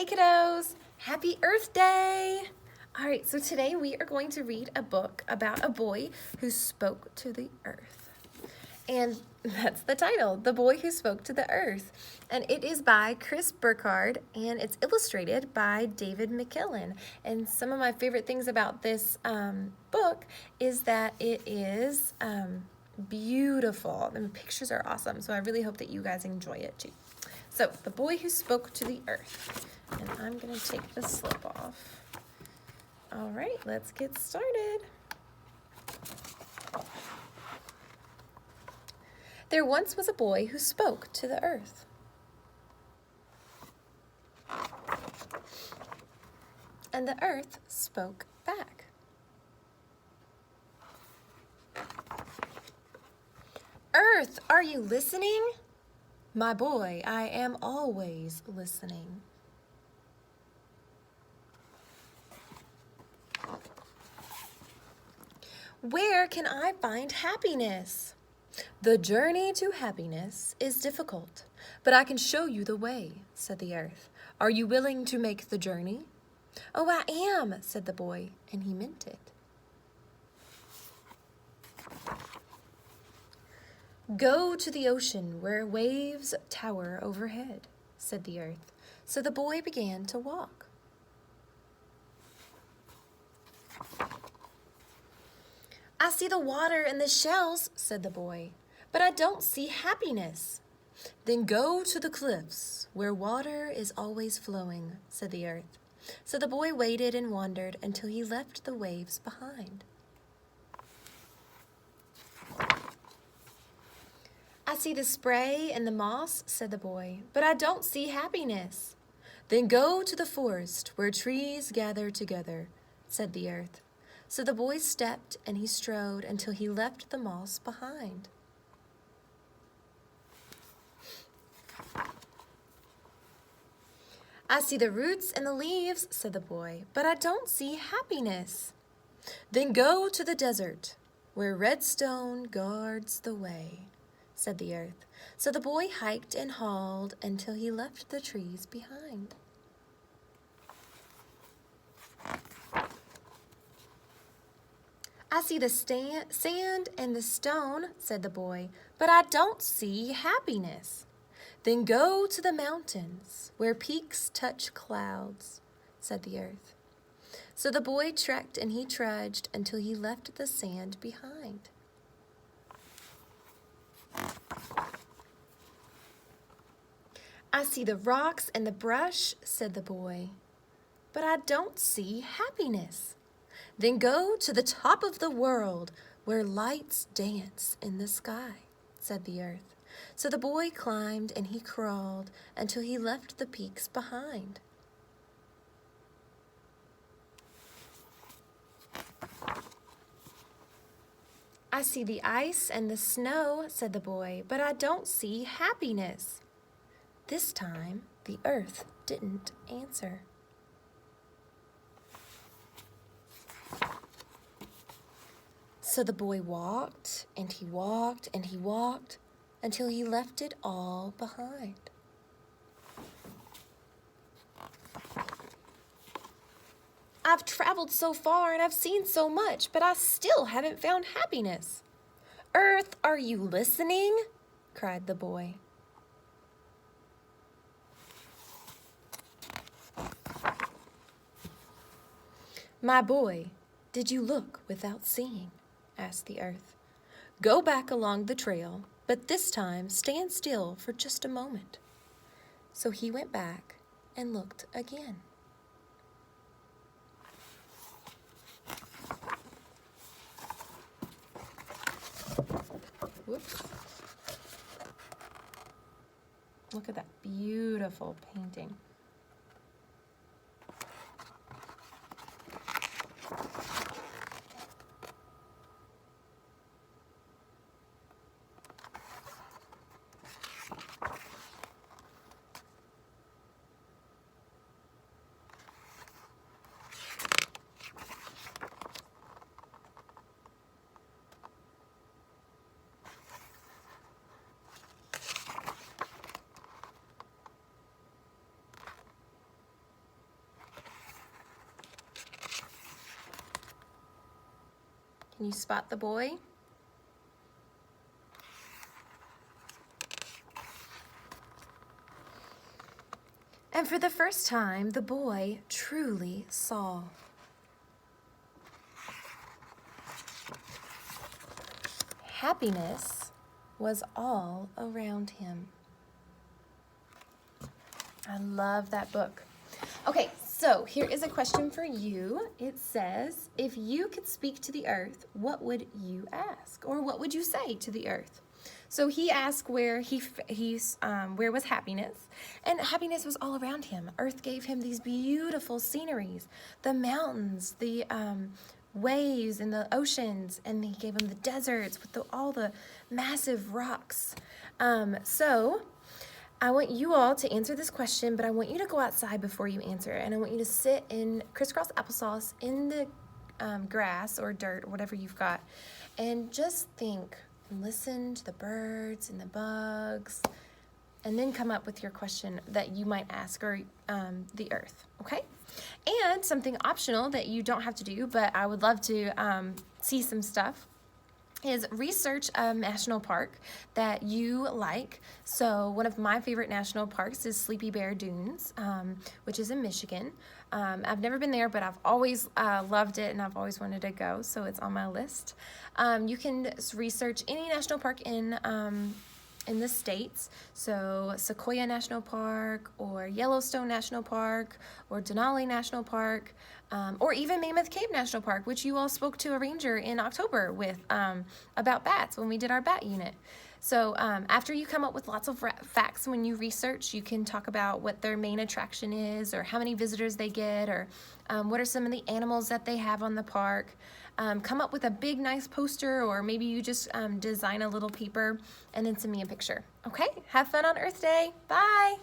Hey kiddos, happy Earth Day! All right, so today we are going to read a book about a boy who spoke to the earth. And that's the title, The Boy Who Spoke to the Earth. And it is by Chris Burkhardt, and it's illustrated by David McKillen. And some of my favorite things about this book is that it is beautiful. The pictures are awesome, so I really hope that you guys enjoy it too. So, The Boy Who Spoke to the Earth. And I'm going to take the slip off. All right, let's get started. There once was a boy who spoke to the earth. And the earth spoke back. Earth, are you listening? My boy, I am always listening. Where can I find happiness? The journey to happiness is difficult, but I can show you the way, said the earth. Are you willing to make the journey? Oh, I am, said the boy, and he meant it. Go to the ocean where waves tower overhead, said the earth. So the boy began to walk. I see the water and the shells, said the boy, but I don't see happiness. Then go to the cliffs where water is always flowing, said the earth. So the boy waited and wandered until he left the waves behind. I see the spray and the moss, said the boy, but I don't see happiness. Then go to the forest where trees gather together, said the earth. So the boy stepped and he strode until he left the moss behind. I see the roots and the leaves, said the boy, but I don't see happiness. Then go to the desert where redstone guards the way, said the earth. So the boy hiked and hauled until he left the trees behind. I see the sand and the stone, said the boy, but I don't see happiness. Then go to the mountains where peaks touch clouds, said the earth. So the boy trekked and he trudged until he left the sand behind. I see the rocks and the brush, said the boy, but I don't see happiness. Then go to the top of the world where lights dance in the sky, said the earth. So the boy climbed and he crawled until he left the peaks behind. I see the ice and the snow, said the boy, but I don't see happiness. This time, the earth didn't answer. So the boy walked, and he walked, and he walked, until he left it all behind. I've traveled so far and I've seen so much, but I still haven't found happiness. Earth, are you listening? Cried the boy. My boy, did you look without seeing? Asked the earth. Go back along the trail, but this time stand still for just a moment. So he went back and looked again. Whoops. Look at that beautiful painting. Can you spot the boy? And for the first time, the boy truly saw. Happiness was all around him. I love that book. Okay, so here is a question for you. It says, if you could speak to the earth, what would you ask? Or what would you say to the earth? So he asked where where was happiness, and happiness was all around him. Earth gave him these beautiful sceneries, the mountains, the waves and the oceans, and he gave him the deserts with all the massive rocks. So I want you all to answer this question, but I want you to go outside before you answer, and I want you to sit in crisscross applesauce in the grass or dirt or whatever you've got, and just think. Listen to the birds and the bugs, and then come up with your question that you might ask or the earth, okay? And something optional that you don't have to do, but I would love to see some stuff, is research a national park that you like. So one of my favorite national parks is Sleepy Bear Dunes, which is in Michigan. I've never been there, but I've always loved it, and I've always wanted to go, so it's on my list. You can research any national park in the States, so Sequoia National Park, or Yellowstone National Park, or Denali National Park, or even Mammoth Cave National Park, which you all spoke to a ranger in October with about bats when we did our bat unit. So after you come up with lots of facts when you research, you can talk about what their main attraction is, or how many visitors they get, or what are some of the animals that they have on the park. Come up with a big, nice poster, or maybe you just design a little paper and then send me a picture. Okay, have fun on Earth Day. Bye.